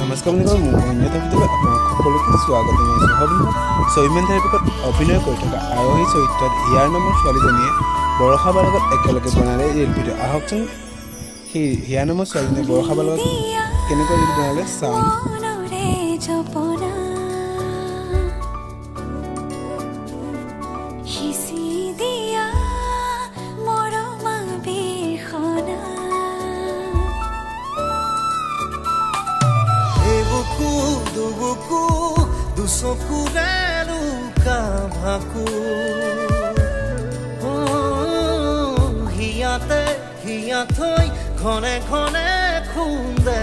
নমস্কাৰ বুলি কয় মোৰ অন্যতম ভিতৰত আপোনাক সকলোকে স্বাগত জনাইছোঁ। সবিশেষ ছবিমেন ধাৰাবাহিকত অভিনয় কৰি থকা আৰোহী চৰিত্ৰত হিয়াৰ নামৰ ছোৱালীজনীয়ে বৰষা বাৰ লগত একেলগে বনালে ৰিল ভিডিঅ'। আহকচোন সেই হিয়াৰ নামৰ ছোৱালীজনীয়ে বৰষা বাৰ লগত কেনেকৈ ৰিল বনালে চাওঁ। Dubuku dusoku relu kabaku hiate hiatoi khone khone khunde